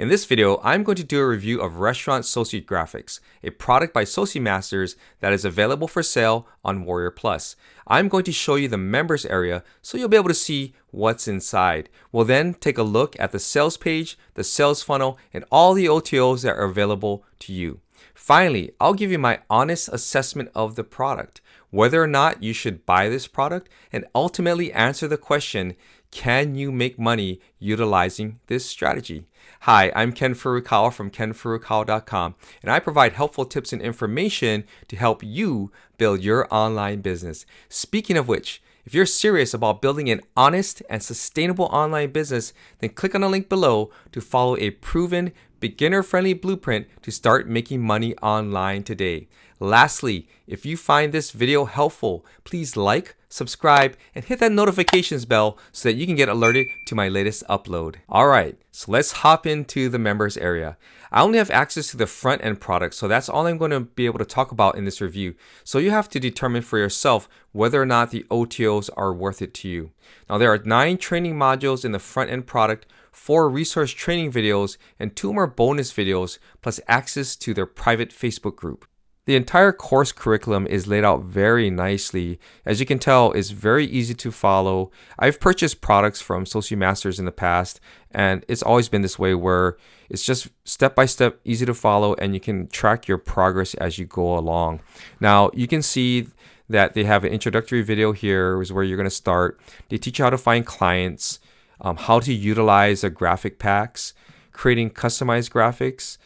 In this video, I'm going to do a review of Restaurant SociGraphics, a product by SociMasters that is available for sale on WarriorPlus. I'm going to show you the members area so you'll be able to see what's inside. We'll then take a look at the sales page, the sales funnel, and all the OTOs that are available to you. Finally, I'll give you my honest assessment of the product, whether or not you should buy this product, and ultimately answer the question, can you make money utilizing this strategy? Hi, I'm Ken Furukawa from kenfurukawa.com, and I provide helpful tips and information to help you build your online business. Speaking of which, if you're serious about building an honest and sustainable online business, then click on the link below to follow a proven, beginner-friendly blueprint to start making money online today. Lastly, if you find this video helpful, please like, subscribe, and hit that notifications bell so that you can get alerted to my latest upload. Alright, so let's hop into the members area. I only have access to the front end product, so that's all I'm going to be able to talk about in this review. So you have to determine for yourself whether or not the OTOs are worth it to you. Now there are 9 training modules in the front end product, 4 resource training videos, and 2 more bonus videos, plus access to their private Facebook group. The entire course curriculum is laid out very nicely. As you can tell, it's very easy to follow. I've purchased products from SociMasters in the past, and it's always been this way where it's just step by step, easy to follow, and you can track your progress as you go along. Now, you can see that they have an introductory video here is where you're going to start. They teach you how to find clients, how to utilize the graphic packs, creating customized graphics,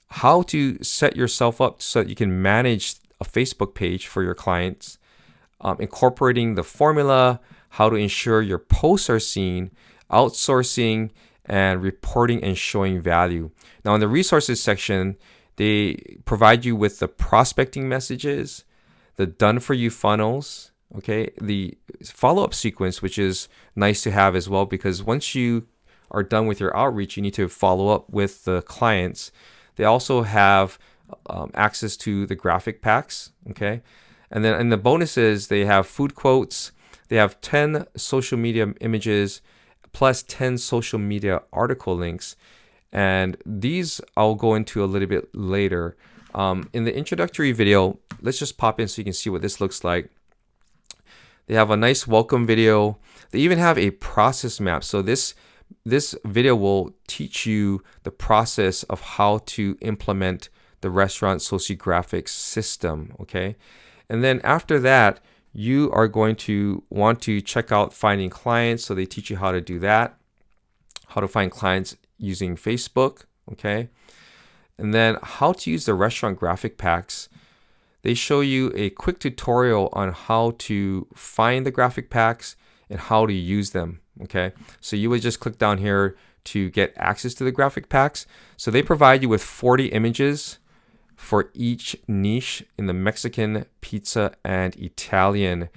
how to set yourself up so that you can manage a Facebook page for your clients, incorporating the formula, how to ensure your posts are seen, outsourcing, and reporting and showing value. Now in the resources section, they provide you with the prospecting messages, the done for you funnels, okay, the follow-up sequence, which is nice to have as well, because once you are done with your outreach, you need to follow up with the clients. They also have access to the graphic packs, okay? And then in the bonuses, they have food quotes. They have 10 social media images plus 10 social media article links. And these I'll go into a little bit later. In the introductory video, let's just pop in so you can see what this looks like. They have a nice welcome video. They even have a process map. So this video will teach you the process of how to implement the restaurant SociGraphics system, okay? And then after that, you are going to want to check out finding clients. So they teach you how to do that, how to find clients using Facebook, okay? And then how to use the restaurant graphic packs. They show you a quick tutorial on how to find the graphic packs and how to use them. Okay, so you would just click down here to get access to the graphic packs. So they provide you with 40 images for each niche in the Mexican, pizza, and Italian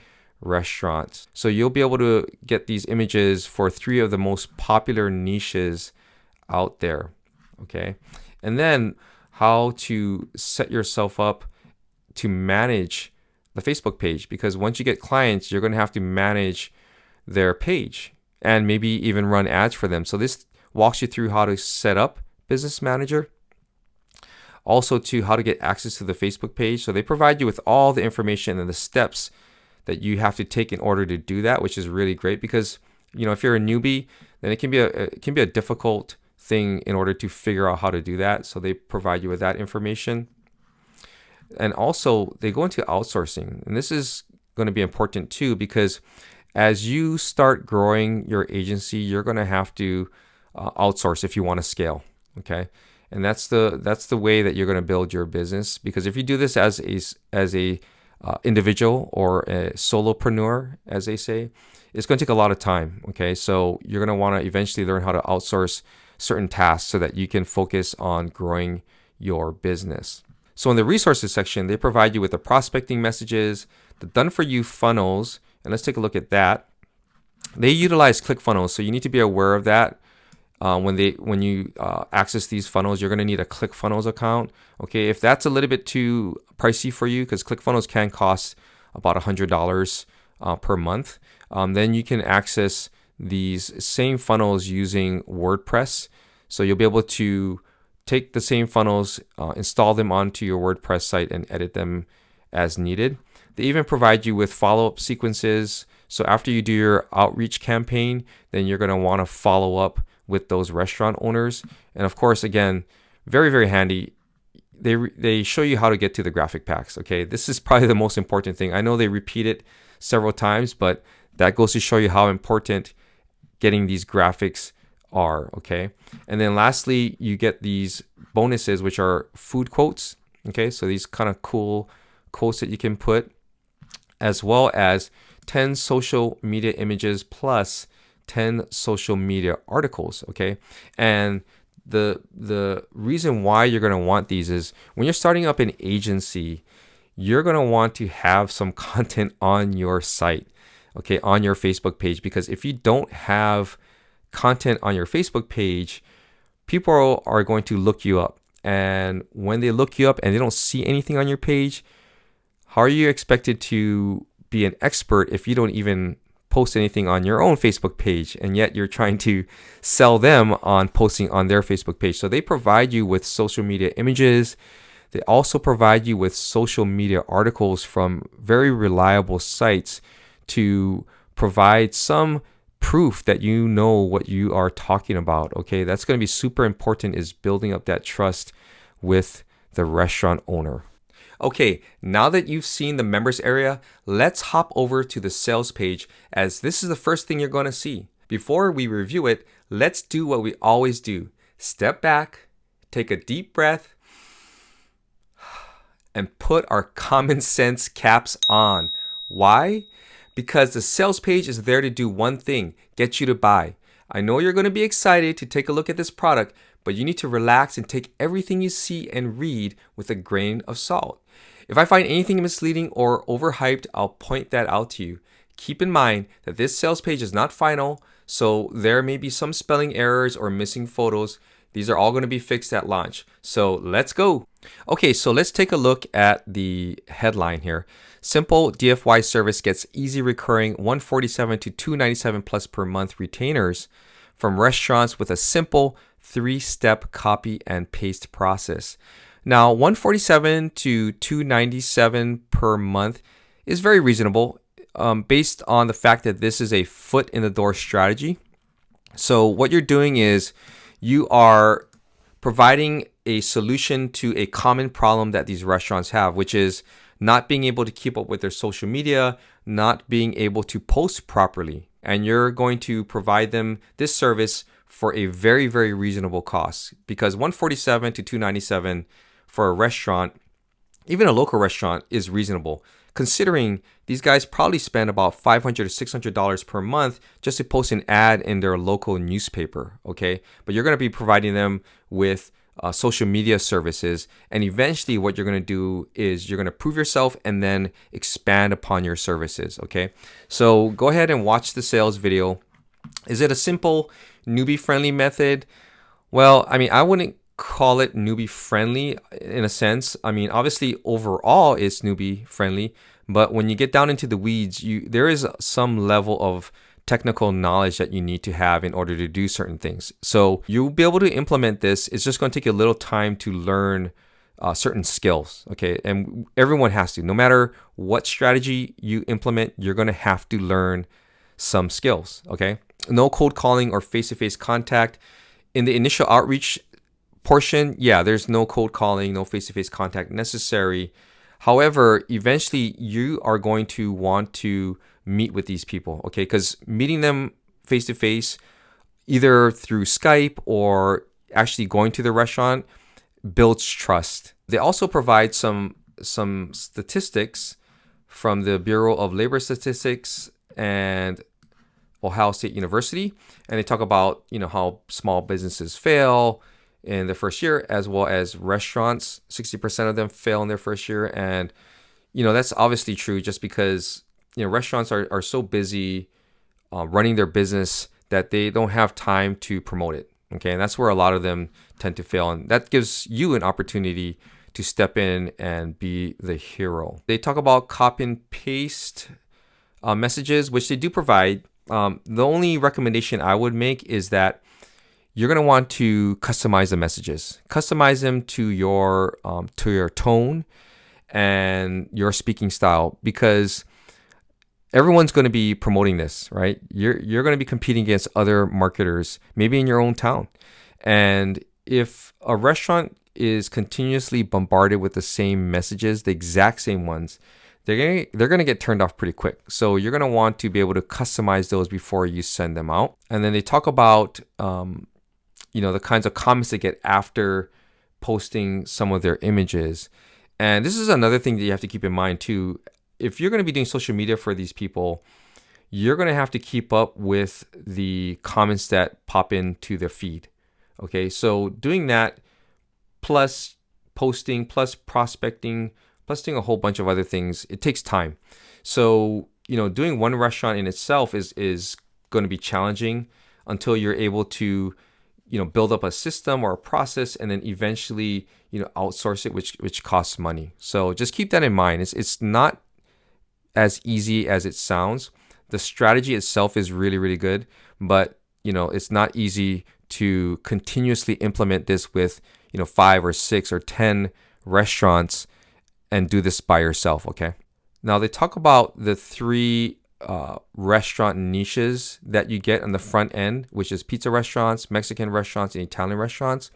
restaurants. So you'll be able to get these images for 3 of the most popular niches out there. Okay, and then how to set yourself up to manage the Facebook page, because once you get clients, you're going to have to manage their page and maybe even run ads for them. So this walks you through how to set up Business Manager, also to how to get access to the Facebook page. So they provide you with all the information and the steps that you have to take in order to do that, which is really great because, you know, if you're a newbie, then it can be a difficult thing in order to figure out how to do that. So they provide you with that information. And also they go into outsourcing, and this is going to be important too, because as you start growing your agency, you're going to have to outsource if you want to scale, okay? And that's the way that you're going to build your business, because if you do this as a individual or a solopreneur, as they say, it's going to take a lot of time, okay? So you're going to want to eventually learn how to outsource certain tasks so that you can focus on growing your business. So in the resources section, they provide you with the prospecting messages, the done for you funnels. And let's take a look at that. They utilize ClickFunnels, so you need to be aware of that. When you access these funnels, you're going to need a ClickFunnels account. Okay, if that's a little bit too pricey for you, because ClickFunnels can cost about $100 per month, then you can access these same funnels using WordPress. So you'll be able to take the same funnels, install them onto your WordPress site, and edit them as needed. They even provide you with follow-up sequences. So after you do your outreach campaign, then you're going to want to follow up with those restaurant owners. And of course, again, very, very handy. They show you how to get to the graphic packs. Okay, this is probably the most important thing. I know they repeat it several times, but that goes to show you how important getting these graphics are. Okay, and then lastly, you get these bonuses, which are food quotes. Okay, so these kind of cool quotes that you can put, as well as 10 social media images plus 10 social media articles. Okay, and the reason why you're going to want these is when you're starting up an agency, you're going to want to have some content on your site, okay, on your Facebook page, because if you don't have content on your Facebook page, people are going to look you up. And when they look you up and they don't see anything on your page, how are you expected to be an expert if you don't even post anything on your own Facebook page, and yet you're trying to sell them on posting on their Facebook page? So they provide you with social media images. They also provide you with social media articles from very reliable sites to provide some proof that you know what you are talking about. Okay, that's going to be super important, is building up that trust with the restaurant owner. Okay, now that you've seen the members area, let's hop over to the sales page, as this is the first thing you're going to see. Before we review it, let's do what we always do. Step back, take a deep breath, and put our common sense caps on. Why? Because the sales page is there to do one thing: get you to buy. I know you're going to be excited to take a look at this product, but you need to relax and take everything you see and read with a grain of salt. If I find anything misleading or overhyped, I'll point that out to you. Keep in mind that this sales page is not final, so there may be some spelling errors or missing photos. These are all going to be fixed at launch. So let's go. Okay, so let's take a look at the headline here. Simple DFY service gets easy recurring $147 to $297 plus per month retainers from restaurants with a simple 3-step copy and paste process. Now, $147 to $297 per month is very reasonable, based on the fact that this is a foot in the door strategy. So what you're doing is you are providing a solution to a common problem that these restaurants have, which is not being able to keep up with their social media, not being able to post properly. And you're going to provide them this service for a very, very reasonable cost, because $147 to $297 for a restaurant, even a local restaurant, is reasonable, considering these guys probably spend about $500 to $600 per month just to post an ad in their local newspaper. Okay, but you're going to be providing them with social media services, and eventually what you're going to do is you're going to prove yourself and then expand upon your services. Okay, so go ahead and watch the sales video. Is it a simple newbie friendly method? Well, I mean, I wouldn't call it newbie friendly in a sense. I mean, obviously overall it's newbie friendly, but when you get down into the weeds, there is some level of technical knowledge that you need to have in order to do certain things. So you'll be able to implement this. It's just going to take a little time to learn certain skills. Okay, and everyone has to. No matter what strategy you implement, you're going to have to learn some skills. Okay, no cold calling or face-to-face contact in the initial outreach portion. Yeah, there's no cold calling, no face-to-face contact necessary. However, eventually you are going to want to meet with these people, okay? Because meeting them face-to-face, either through Skype or actually going to the restaurant, builds trust. They also provide some statistics from the Bureau of Labor Statistics and Ohio State University, and they talk about, how small businesses fail in the first year, as well as restaurants. 60% of them fail in their first year, and that's obviously true, just because restaurants are so busy running their business that they don't have time to promote it. Okay, and that's where a lot of them tend to fail, and that gives you an opportunity to step in and be the hero. They talk about copy and paste messages, which they do provide. The only recommendation I would make is that you're going to want to customize the messages. Customize them to your tone and your speaking style, because everyone's going to be promoting this, right? You're going to be competing against other marketers, maybe in your own town. And if a restaurant is continuously bombarded with the same messages, the exact same ones, they're going to get turned off pretty quick. So you're going to want to be able to customize those before you send them out. And then they talk about the kinds of comments they get after posting some of their images. And this is another thing that you have to keep in mind too. If you're going to be doing social media for these people, you're going to have to keep up with the comments that pop into their feed. Okay, so doing that, plus posting, plus prospecting, plus doing a whole bunch of other things, it takes time. So, doing one restaurant in itself is going to be challenging until you're able to, build up a system or a process, and then eventually, outsource it, which costs money. So just keep that in mind. It's not as easy as it sounds. The strategy itself is really, really good, but it's not easy to continuously implement this with 5 or 6 or 10 restaurants and do this by yourself. Okay. Now they talk about the 3 restaurant niches that you get on the front end, which is pizza restaurants, Mexican restaurants, and Italian restaurants.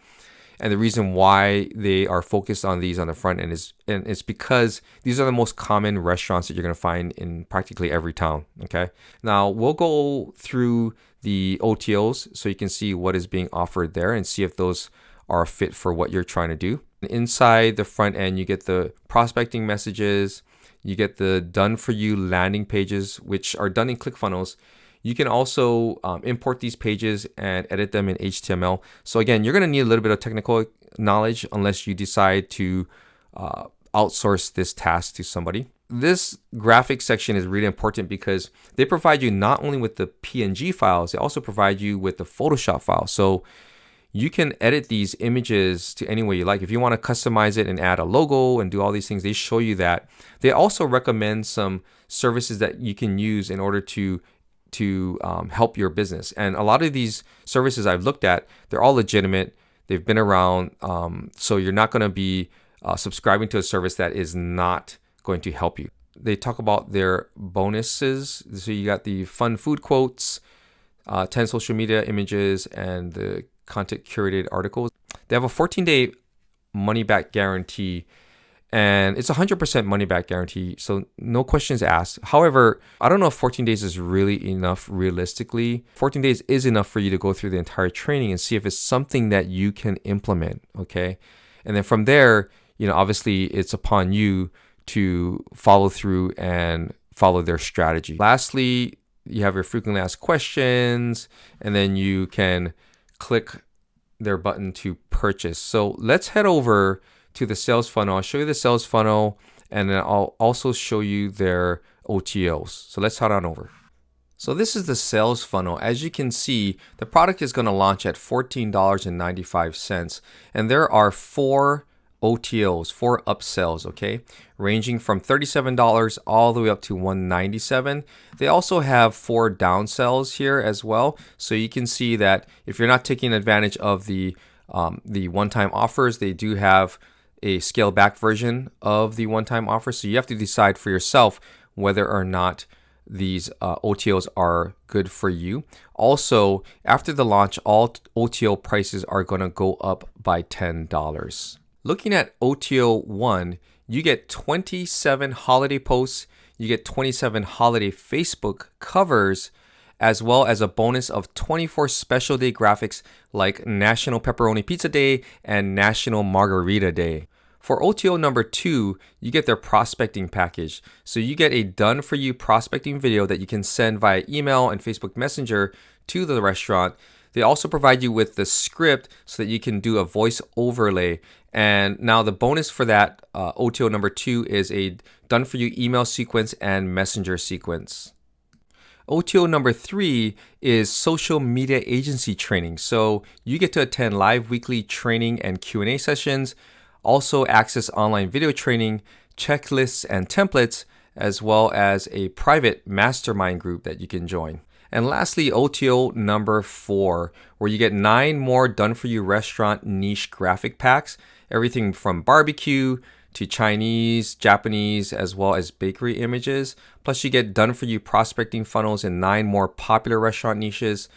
And the reason why they are focused on these on the front end is because these are the most common restaurants that you're going to find in practically every town. Okay. Now we'll go through the OTOs so you can see what is being offered there and see if those are a fit for what you're trying to do. Inside the front end, you get the prospecting messages, you get the done for you landing pages, which are done in ClickFunnels. You can also import these pages and edit them in HTML. So again, you're going to need a little bit of technical knowledge unless you decide to outsource this task to somebody. This graphics section is really important because they provide you not only with the PNG files, they also provide you with the Photoshop file. So you can edit these images to any way you like. If you want to customize it and add a logo and do all these things, they show you that. They also recommend some services that you can use in order to help your business. And a lot of these services I've looked at, they're all legitimate. They've been around. So you're not going to be subscribing to a service that is not going to help you. They talk about their bonuses. So you got the fun food quotes, 10 social media images, and the content curated articles. They have a 14-day money back guarantee, and it's 100% money back guarantee. So no questions asked. However, I don't know if 14 days is really enough realistically. 14 days is enough for you to go through the entire training and see if it's something that you can implement. Okay. And then from there, obviously it's upon you to follow through and follow their strategy. Lastly, you have your frequently asked questions, and then you can click their button to purchase. So let's head over to the sales funnel. I'll show you the sales funnel, and then I'll also show you their OTOs. So let's head on over. So this is the sales funnel. As you can see, the product is going to launch at $14.95, and there are 4 OTOs, 4 upsells, okay, ranging from $37 all the way up to $197. They also have 4 downsells here as well, so you can see that if you're not taking advantage of the one-time offers, they do have a scaled back version of the one-time offer. So you have to decide for yourself whether or not these OTOs are good for you. Also, after the launch, all OTO prices are going to go up by $10. Looking at OTO 1, you get 27 holiday posts, you get 27 holiday Facebook covers, as well as a bonus of 24 special day graphics like National Pepperoni Pizza Day and National Margarita Day. For OTO number 2, you get their prospecting package. So you get a done for you prospecting video that you can send via email and Facebook Messenger to the restaurant. They also provide you with the script so that you can do a voice overlay. And now the bonus for that OTO number 2 is a done for you email sequence and messenger sequence. OTO number 3 is social media agency training. So you get to attend live weekly training and Q&A sessions, also access online video training, checklists and templates, as well as a private mastermind group that you can join. And lastly, OTO number 4, where you get 9 more done-for-you restaurant niche graphic packs, everything from barbecue to Chinese, Japanese, as well as bakery images. Plus you get done-for-you prospecting funnels in 9 more popular restaurant niches.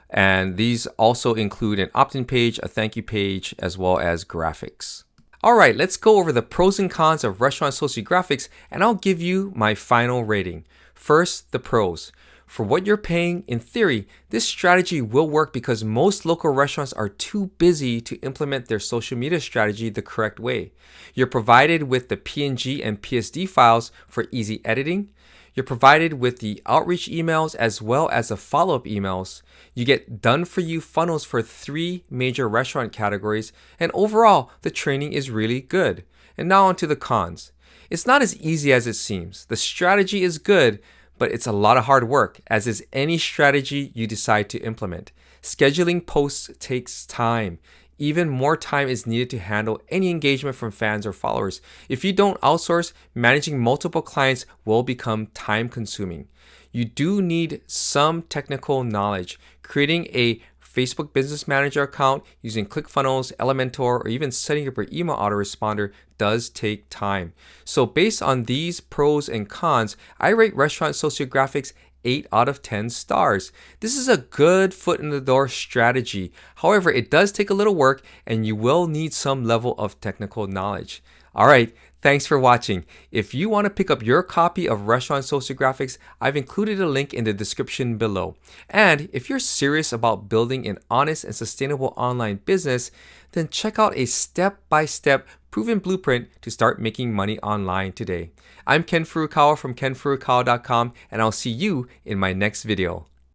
And these also include an opt-in page, a thank you page, as well as graphics. All right, let's go over the pros and cons of restaurant SociGraphics, and I'll give you my final rating. First, the pros. For what you're paying, in theory, this strategy will work because most local restaurants are too busy to implement their social media strategy the correct way. You're provided with the PNG and PSD files for easy editing. You're provided with the outreach emails as well as the follow-up emails. You get done-for-you funnels for 3 major restaurant categories, and overall, the training is really good. And now on to the cons. It's not as easy as it seems. The strategy is good, but it's a lot of hard work, as is any strategy you decide to implement. Scheduling posts takes time. Even more time is needed to handle any engagement from fans or followers. If you don't outsource, managing multiple clients will become time consuming. You do need some technical knowledge. Creating a Facebook Business Manager account, using ClickFunnels, Elementor, or even setting up your email autoresponder does take time. So based on these pros and cons, I rate Restaurant SociGraphics 8 out of 10 stars. This is a good foot in the door strategy. However, it does take a little work and you will need some level of technical knowledge. All right, thanks for watching. If you want to pick up your copy of Restaurant SociGraphics, I've included a link in the description below. And if you're serious about building an honest and sustainable online business, then check out a step-by-step proven blueprint to start making money online today. I'm Ken Furukawa from kenfurukawa.com, and I'll see you in my next video.